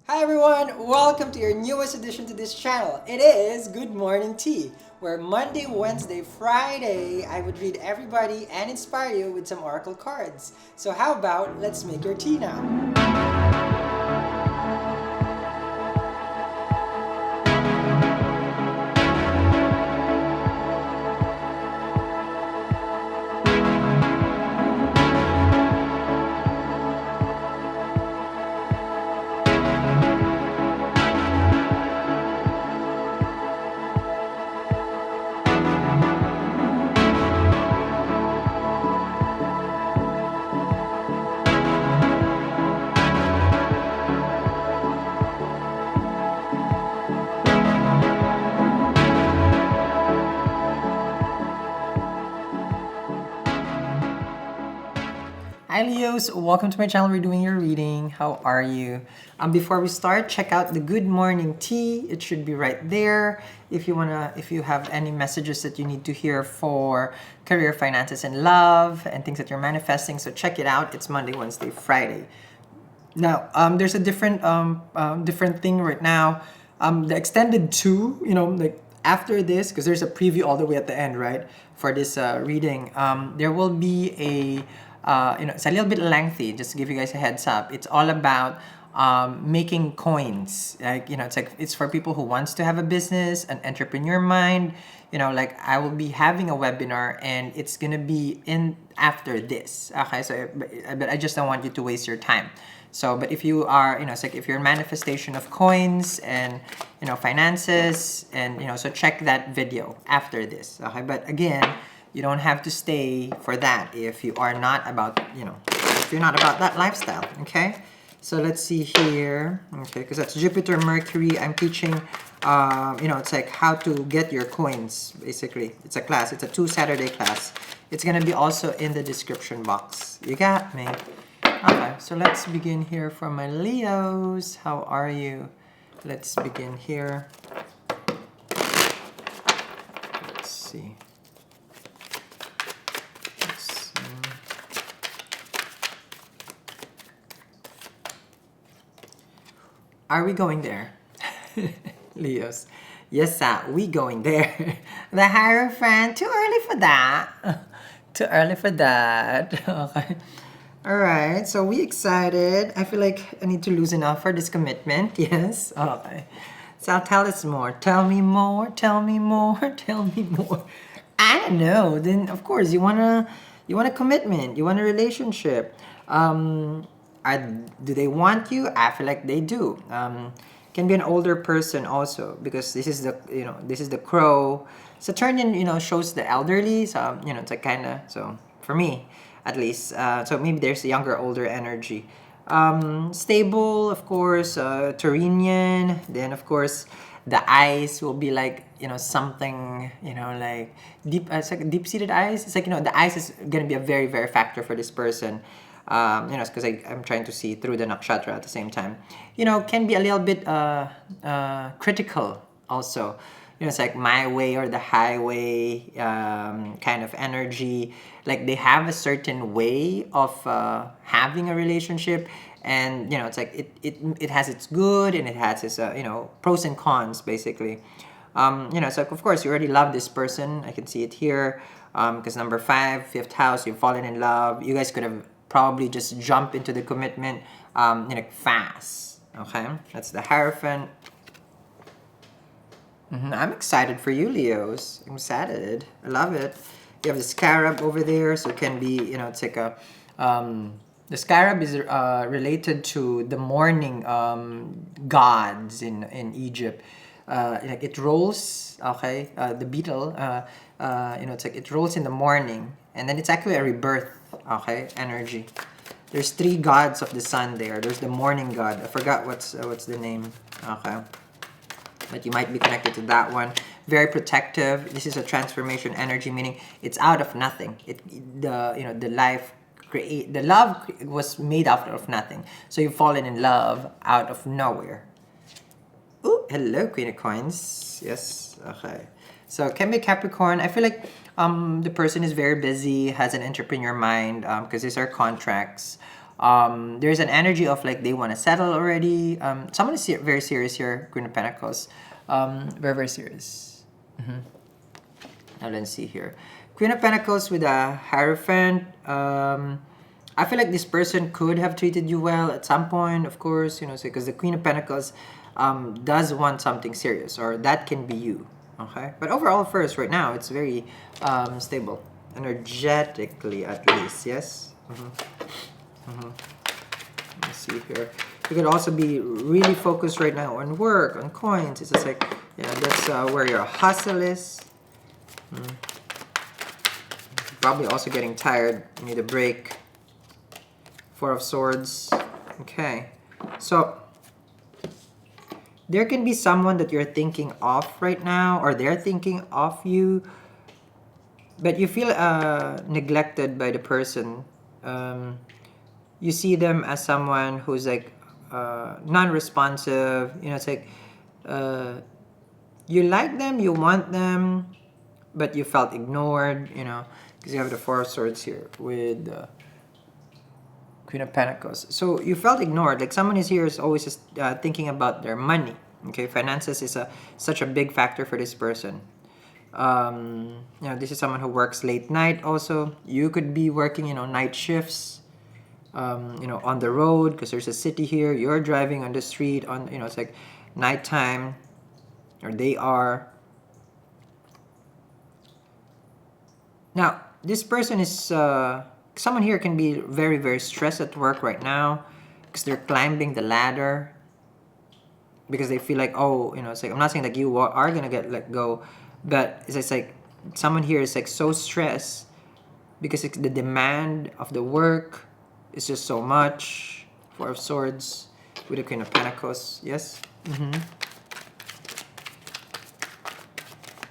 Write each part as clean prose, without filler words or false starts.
Hi everyone! Welcome to your newest addition to this channel. It is Good Morning Tea, where Monday, Wednesday, Friday, I would read everybody and inspire you with some oracle cards. So how about let's make your tea now? Hi Leos, welcome to my channel. We're doing your reading. How are you? Before we start, check out the Good Morning Tea. It should be right there. If you have any messages that you need to hear for career, finances, and love, and things that you're manifesting, so check it out. It's Monday, Wednesday, Friday. Now, there's a different thing right now. The extended two, like after this, because there's a preview all the way at the end, right? For this reading, there will be it's a little bit lengthy. Just to give you guys a heads up, it's all about making coins. It's for people who wants to have a business, an entrepreneur mind. Like I will be having a webinar, and it's gonna be in after this. Okay, so but I just don't want you to waste your time. So, but if you are, it's like if you're a manifestation of coins and, finances and, so check that video after this. Okay. But again, you don't have to stay for that if you are not about, if you're not about that lifestyle. Okay. So let's see here. Okay. Because that's Jupiter, Mercury. I'm teaching, it's like how to get your coins, basically. It's a class. It's a 2 Saturday class. It's going to be also in the description box. You got me. Okay, so let's begin here for my Leos. How are you? Let's begin here. Let's see. Are we going there? Leos. Yes, sir, we going there. The Hierophant. Too early for that. Too early for that. Okay. All right, so we excited. I feel like I need to loosen up for this commitment. Yes. Okay. So tell us more. Tell me more. Tell me more. Tell me more. I don't know. Then of course you want a commitment. You want a relationship. Are, do they want you? I feel like they do. Can be an older person also, because this is the crow. Saturnian shows the elderly. So it's like kind of, so for me at least. So maybe there's a younger, older energy. Stable, of course, Taurinian. Then, of course, the eyes will be like, something, like deep, it's like deep-seated eyes. It's like, the eyes is going to be a very, very factor for this person. It's because I'm trying to see through the nakshatra at the same time. Can be a little bit critical also. It's like my way or the highway kind of energy. Like they have a certain way of having a relationship, and it's like it has its good and it has its pros and cons basically. So of course you already love this person. I can see it here because number 5, fifth house, you've fallen in love. You guys could have probably just jump into the commitment fast. Okay, that's the Hierophant. I'm excited for you, Leos. I'm excited. I love it. You have the scarab over there, so it can be, it's like a. The scarab is related to the morning gods in Egypt. Like it rolls, okay. The beetle, it's like it rolls in the morning, and then it's actually a rebirth, okay, energy. There's 3 gods of the sun there. There's the morning god. I forgot what's the name. Okay. But you might be connected to that one. Very protective. This is a transformation energy, meaning it's out of nothing. The love was made out of nothing. So you've fallen in love out of nowhere. Ooh, hello, Queen of Coins. Yes, okay. So can be Capricorn. I feel like the person is very busy, has an entrepreneur mind, because these are contracts. There's an energy of like they want to settle already. Someone is very serious here, Queen of Pentacles. Very, very serious. Now let's see here. Queen of Pentacles with a Hierophant. I feel like this person could have treated you well at some point, of course, you know, because the Queen of Pentacles does want something serious, or that can be you, okay? But overall, first, right now, it's very stable, energetically at least, yes? Let's see here. You could also be really focused right now on work, on coins. It's just like, yeah, that's where your hustle is. Probably also getting tired. You need a break. Four of Swords. Okay. So, there can be someone that you're thinking of right now, or they're thinking of you, but you feel neglected by the person. You see them as someone who's like non-responsive. You know, it's like you like them, you want them, but you felt ignored, you know, because you have the Four of Swords here with Queen of Pentacles. So you felt ignored. Like someone is here is always just thinking about their money. Okay, finances is such a big factor for this person. You know, this is someone who works late night also. You could be working, you know, night shifts, you know, on the road because there's a city here. You're driving on the street on, you know, it's like nighttime, or they are. Now, this person is, someone here can be very, very stressed at work right now because they're climbing the ladder because they feel like, oh, you know, it's like, I'm not saying like you are going to get let go, but it's just like someone here is like so stressed because it's the demand of the work is just so much. Four of Swords with the Queen of Pentacles. Yes?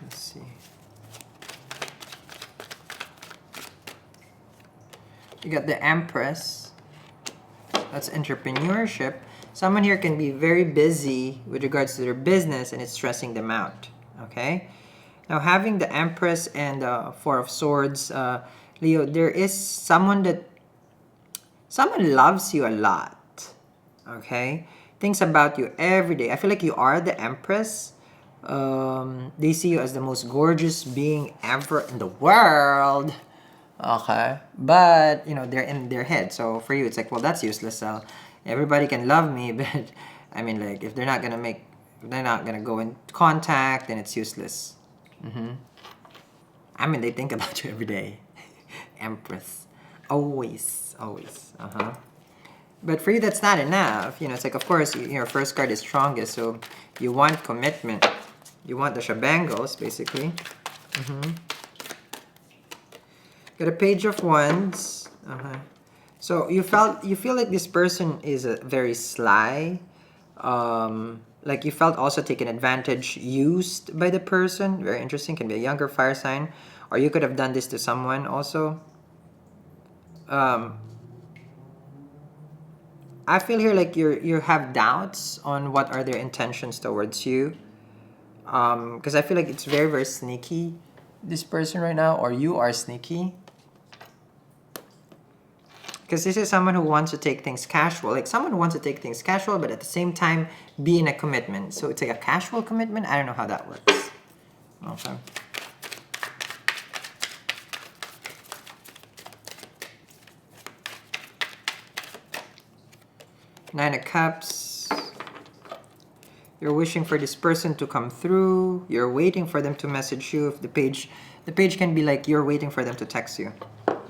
Let's see. You got the Empress. That's entrepreneurship. Someone here can be very busy with regards to their business and it's stressing them out. Okay? Now, having the Empress and the Four of Swords, Leo, there is someone loves you a lot. Okay? Thinks about you every day. I feel like you are the Empress. They see you as the most gorgeous being ever in the world. Okay, but you know they're in their head. So for you, it's like, well, that's useless. So everybody can love me, but I mean, like, if they're not gonna go in contact, then it's useless. I mean, they think about you every day. Empress, always. But for you, that's not enough. You know, it's like, of course, your first card is strongest, so you want commitment. You want the shabangles, basically. Got a Page of Wands. So you feel like this person is very sly. Like you felt also taken advantage, used by the person. Very interesting. Can be a younger fire sign, or you could have done this to someone also. I feel here like you have doubts on what are their intentions towards you. Because I feel like it's very, very sneaky, this person right now, or you are sneaky. Because this is someone who wants to take things casual. Like someone who wants to take things casual, but at the same time be in a commitment. So it's like a casual commitment. I don't know how that works. Okay. Nine of Cups. You're wishing for this person to come through. You're waiting for them to message you. If the page can be like you're waiting for them to text you.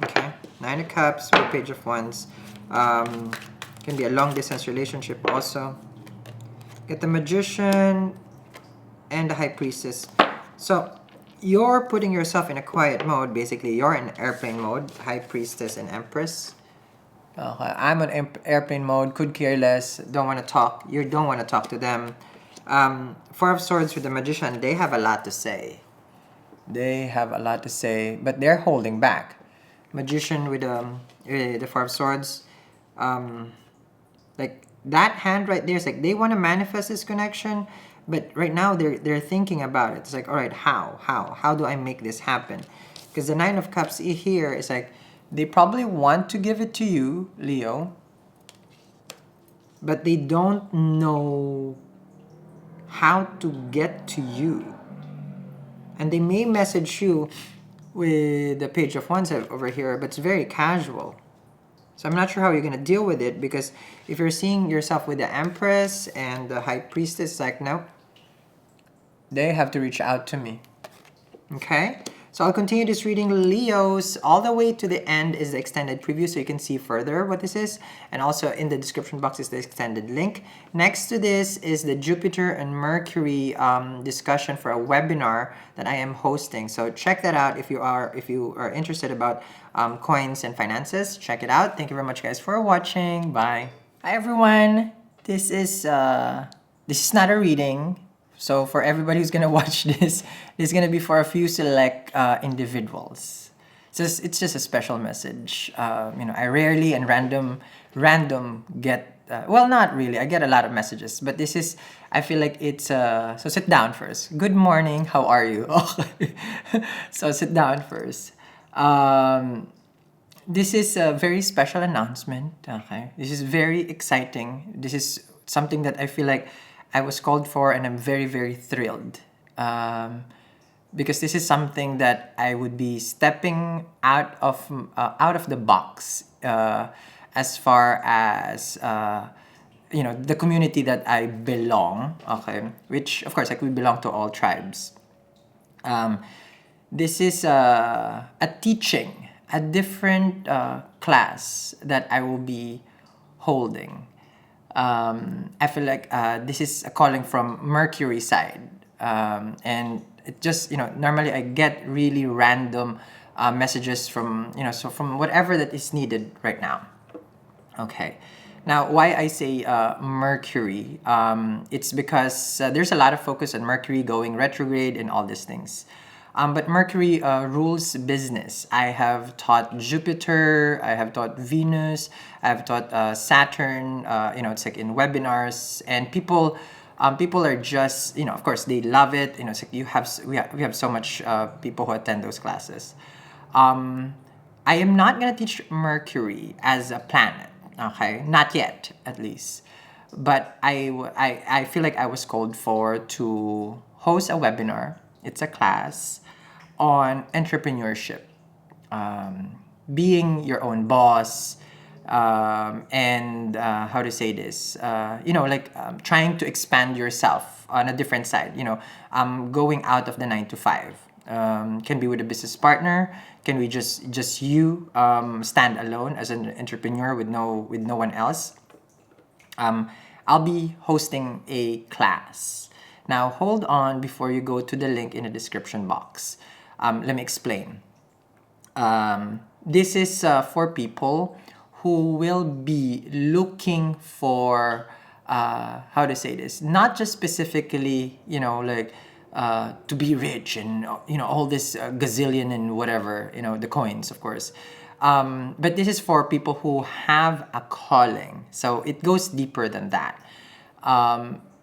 Okay. Nine of Cups with Page of Wands. Can be a long distance relationship also. Get the Magician and the High Priestess. So you're putting yourself in a quiet mode. Basically, you're in airplane mode. High Priestess and Empress. Okay, I'm on airplane mode. Could care less. Don't want to talk. You don't want to talk to them. Four of Swords with the Magician. They have a lot to say. But they're holding back. Magician with the Four of Swords, like that hand right there is like they want to manifest this connection, but right now they're thinking about it. It's like, all right, how do I make this happen? Because the Nine of Cups here is like they probably want to give it to you, Leo, but they don't know how to get to you. And they may message you with the Page of Wands over here, but it's very casual. So I'm not sure how you're going to deal with it, because if you're seeing yourself with the Empress and the High Priestess, like, no, they have to reach out to me. Okay? So I'll continue this reading, Leos. All the way to the end is the extended preview, so you can see further what this is. And also in the description box is the extended link. Next to this is the Jupiter and Mercury discussion for a webinar that I am hosting. So check that out if you are interested about coins and finances. Check it out. Thank you very much, guys, for watching. Bye. Hi, everyone. This is not a reading. So for everybody who's gonna watch this, this is gonna be for a few select individuals. It's just a special message. I rarely and random get, well, not really. I get a lot of messages, but this is, I feel like it's, so sit down first. Good morning, how are you? Okay. So sit down first. This is a very special announcement, okay? This is very exciting. This is something that I feel like I was called for, and I'm very, very thrilled. Because this is something that I would be stepping out of the box as far as the community that I belong. Okay, which of course, like, we belong to all tribes. This is a teaching, a different class that I will be holding. I feel like this is a calling from Mercury side, and it just, normally I get really random messages from, so from whatever that is needed right now. Okay, now why I say Mercury, it's because there's a lot of focus on Mercury going retrograde and all these things. But Mercury rules business. I have taught Jupiter, I have taught Venus, I have taught Saturn, it's like in webinars, and people are just, of course, they love it. It's like we have so much people who attend those classes. I am not going to teach Mercury as a planet, okay? Not yet, at least. But I feel like I was called for to host a webinar. It's a class on entrepreneurship, being your own boss, and how to say this, trying to expand yourself on a different side, going out of the 9 to 5. Can be with a business partner, can be just you, stand alone as an entrepreneur with no one else. I'll be hosting a class. Now, hold on before you go to the link in the description box. Let me explain. This is for people who will be looking for, how to say this, not just specifically, to be rich and, all this gazillion and whatever, the coins, of course. But this is for people who have a calling. So it goes deeper than that.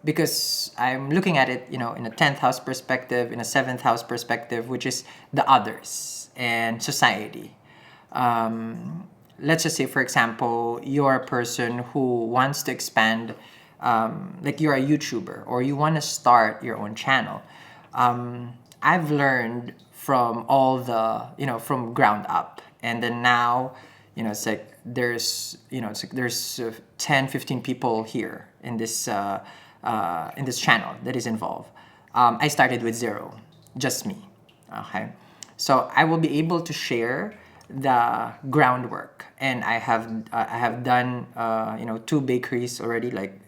Because I'm looking at it, in a 10th house perspective, in a 7th house perspective, which is the others and society. Let's just say, for example, you're a person who wants to expand, like you're a YouTuber, or you want to start your own channel. I've learned from all the, from ground up. And then now, it's like there's 10, 15 people here in this channel that is involved. I started with 0, just me. Okay, so I will be able to share the groundwork, and I have done 2 bakeries already, like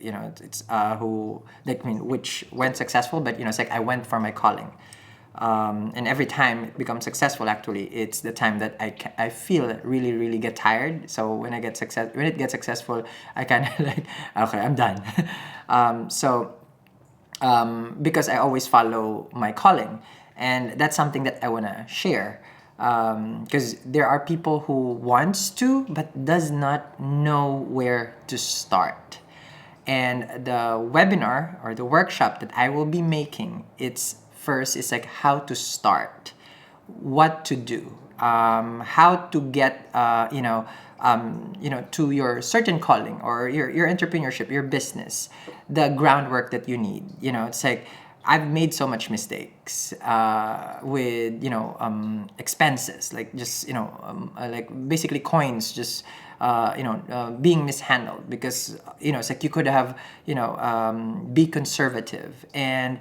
which went successful, but it's like I went for my calling. And every time it becomes successful, actually, it's the time that I feel really get tired. So when it gets successful, I kind of like, okay, I'm done. Because I always follow my calling, and that's something that I want to share. Because there are people who wants to but does not know where to start. And the webinar or the workshop that I will be making, it's like how to start, what to do, how to get to your certain calling or your entrepreneurship, your business, the groundwork that you need. It's like I've made so much mistakes with expenses, like just like basically coins just being mishandled, because it's like you could have be conservative. And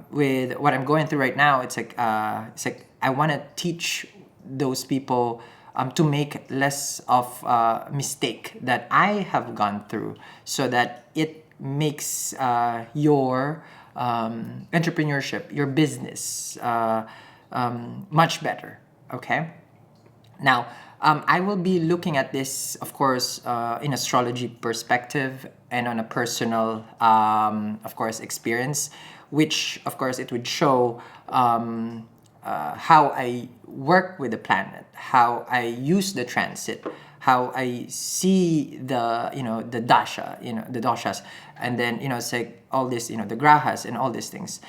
with what I'm going through right now, it's like I want to teach those people to make less of mistake that I have gone through, so that it makes your entrepreneurship, your business, much better. Okay. Now, I will be looking at this, of course, in astrology perspective and on a personal, of course, experience, which, of course, it would show how I work with the planet, how I use the transit, how I see the dasha, the doshas, and then it's like all this, the grahas and all these things.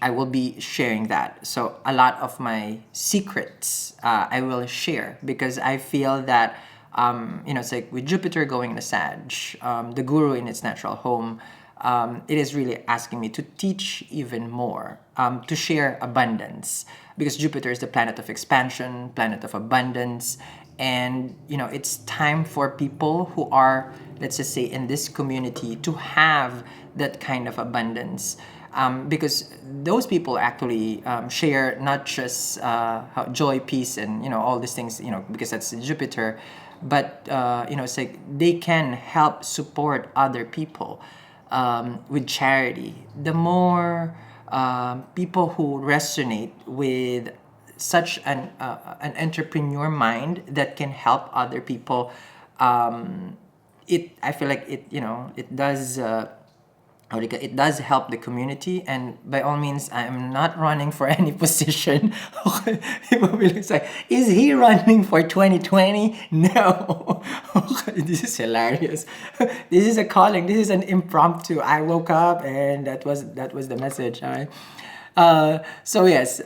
I will be sharing that. So a lot of my secrets I will share, because I feel that it's like with Jupiter going in the Sag, the guru in its natural home, it is really asking me to teach even more, to share abundance, because Jupiter is the planet of expansion, planet of abundance. And it's time for people who are, let's just say, in this community to have that kind of abundance. Because those people actually share not just joy, peace, and all these things, because that's Jupiter, but it's like they can help support other people with charity. The more people who resonate with such an entrepreneur mind that can help other people, I feel like it does. It does help the community. And by all means, I'm not running for any position. Okay. People will be like, is he running for 2020? No. Okay. This is hilarious. This is a calling. This is an impromptu. I woke up and that was the message. All right. So yes,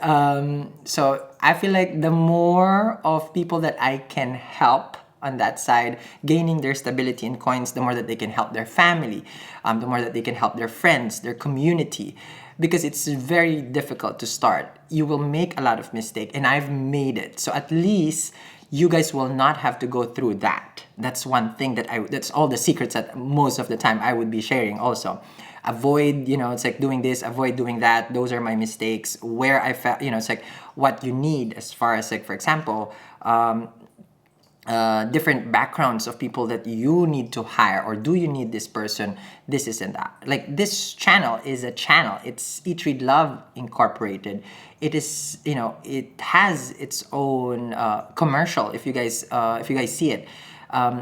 so I feel like the more of people that I can help on that side, gaining their stability in coins, the more that they can help their family, the more that they can help their friends, their community, because it's very difficult to start. You will make a lot of mistake, and I've made it. So at least you guys will not have to go through that. That's one thing that's all the secrets that most of the time I would be sharing also. Avoid, it's like doing this, avoid doing that. Those are my mistakes. Where I felt, it's like what you need as far as, like, for example, different backgrounds of people that you need to hire, or do you need this person, this and that. Like, this channel is a channel. It's Eat Read Love Incorporated. It is, it has its own commercial. If you guys see it,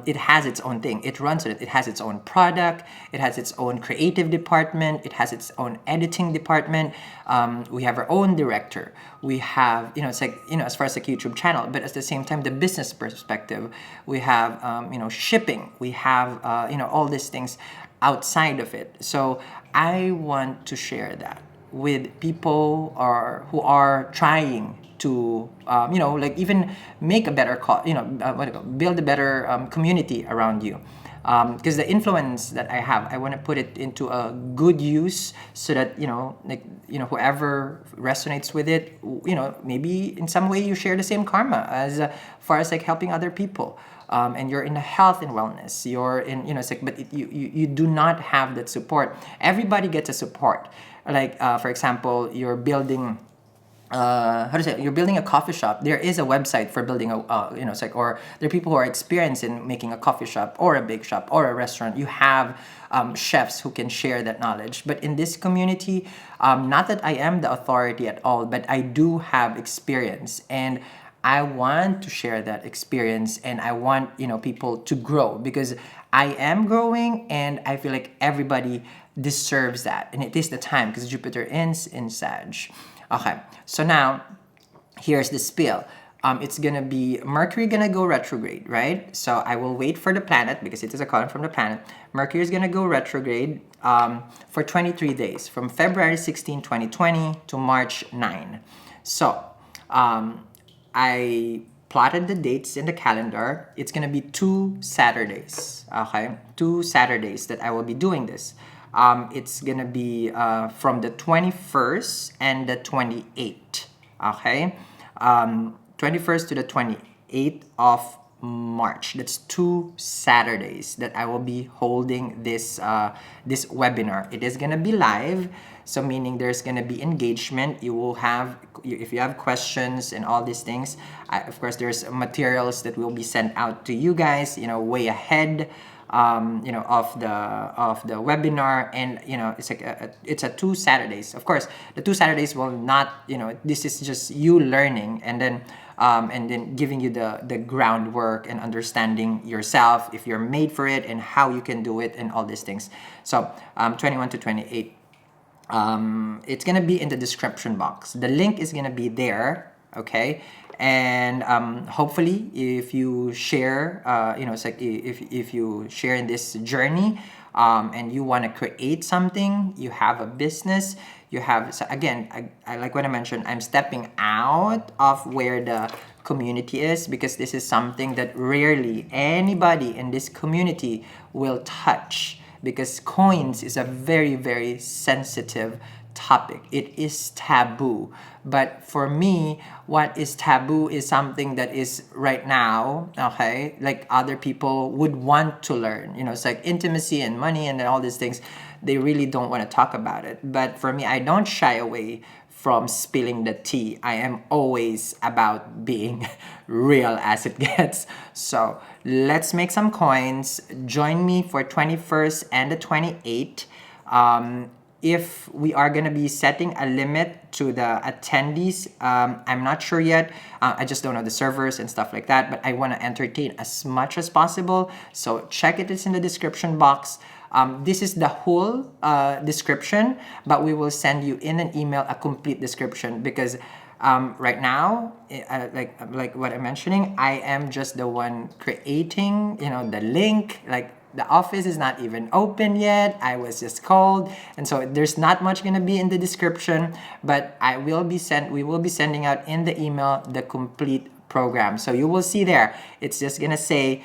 it has its own thing. It runs it. It has its own product. It has its own creative department. It has its own editing department. We have our own director. We have, it's like, as far as the YouTube channel, but at the same time, the business perspective, we have, shipping. We have, all these things outside of it. So I want to share that with people who are trying to like even make a better build a better community around you, because the influence that I have, I want to put it into a good use, so that whoever resonates with it, maybe in some way you share the same karma as far as like helping other people. And you're in health and wellness, you're in, it's like, but you do not have that support. Everybody gets a support. Like, for example, you're building you're building a coffee shop. There is a website for building it's like, or there are people who are experienced in making a coffee shop or a bake shop or a restaurant. You have chefs who can share that knowledge. But in this community, not that I am the authority at all, but I do have experience, and I want to share that experience, and I want people to grow, because I am growing, and I feel like everybody deserves that, and it is the time, because Jupiter ends in Sag. Okay, so now here's the spiel. It's gonna be Mercury gonna go retrograde, right? So I will wait for the planet, because it is a column from the planet. Mercury is gonna go retrograde for 23 days, from February 16, 2020 to March 9. So I plotted the dates in the calendar. It's gonna be 2 Saturdays. Okay, 2 Saturdays that I will be doing this. It's gonna be from the 21st and the 28th. Okay, 21st to the 28th of March. That's 2 Saturdays that I will be holding this webinar. It is gonna be live, so meaning there's gonna be engagement. You will have, if you have questions and all these things, of course there's materials that will be sent out to you guys, way ahead, of the webinar. And it's like it's a 2 Saturdays. Of course, the 2 Saturdays will not, this is just you learning, and then giving you the groundwork and understanding yourself, if you're made for it, and how you can do it, and all these things. So 21 to 28, it's gonna be in the description box. The link is gonna be there, okay? And hopefully, if you share, it's like if you share in this journey, and you want to create something, you have a business, you have, so again, I like what I mentioned, I'm stepping out of where the community is, because this is something that rarely anybody in this community will touch, because coins is a very, very sensitive topic. It is taboo. But for me, what is taboo is something that is right now, okay, like other people would want to learn. It's like intimacy and money and all these things. They really don't want to talk about it. But for me, I don't shy away from spilling the tea. I am always about being real as it gets. So let's make some coins. Join me for 21st and the 28th. If we are going to be setting a limit to the attendees, I'm not sure yet. I just don't know the servers and stuff like that, but I want to entertain as much as possible. So check it, it's in the description box. This is the whole description, but we will send you in an email a complete description, because right now, like what I'm mentioning, I am just the one creating, the link. Like, the office is not even open yet. I was just called, and so there's not much gonna be in the description. But we will be sending out in the email the complete program. So you will see there. It's just gonna say,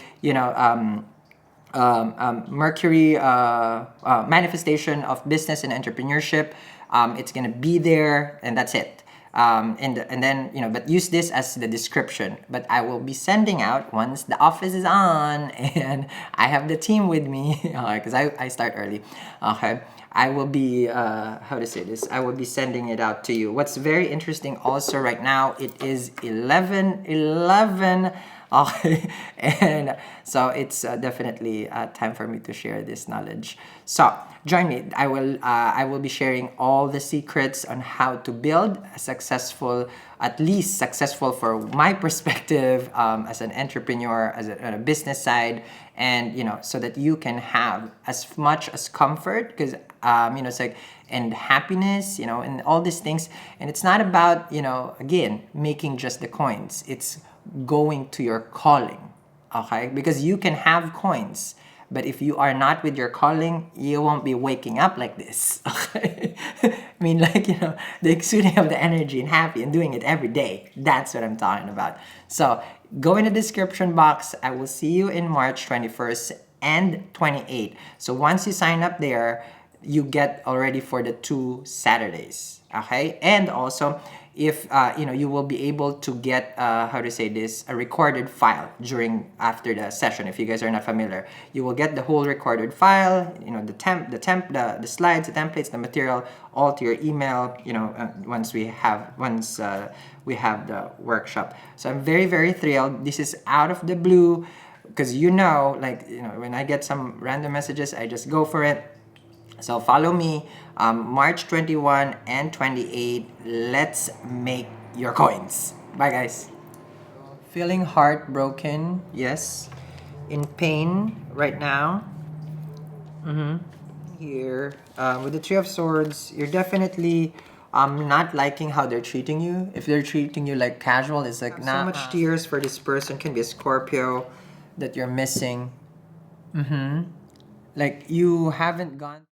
Mercury manifestation of business and entrepreneurship. It's gonna be there, and that's it. And then, but use this as the description. But I will be sending out once the office is on and I have the team with me, because I start early. Okay, I will be how to say this, I will be sending it out to you. What's very interesting also right now, it is 11:11. Okay, and so it's definitely time for me to share this knowledge. So join me. I will be sharing all the secrets on how to build a successful, at least successful for my perspective, as an entrepreneur, as a business side, and so that you can have as much as comfort, because it's like, and happiness, and all these things. And it's not about, again, making just the coins. It's going to your calling, okay? Because you can have coins, but if you are not with your calling, you won't be waking up like this, okay? I mean, like, the exuding of the energy and happy and doing it every day. That's what I'm talking about. So go in the description box. I will see you in March 21st and 28th. So once you sign up there, you get already for the 2 Saturdays, okay? And also, if you will be able to get how to say this, a recorded file after the session. If you guys are not familiar, you will get the whole recorded file, the slides, the templates, the material, all to your email, once we have the workshop. So I'm very, very thrilled. This is out of the blue, because when I get some random messages, I just go for it. So follow me, March 21 and 28. Let's make your coins. Bye, guys. Feeling heartbroken, yes. In pain right now. Here, with the Three of Swords, you're definitely not liking how they're treating you. If they're treating you like casual, it's like not so much tears for this person. Can be a Scorpio that you're missing. Like, you haven't gone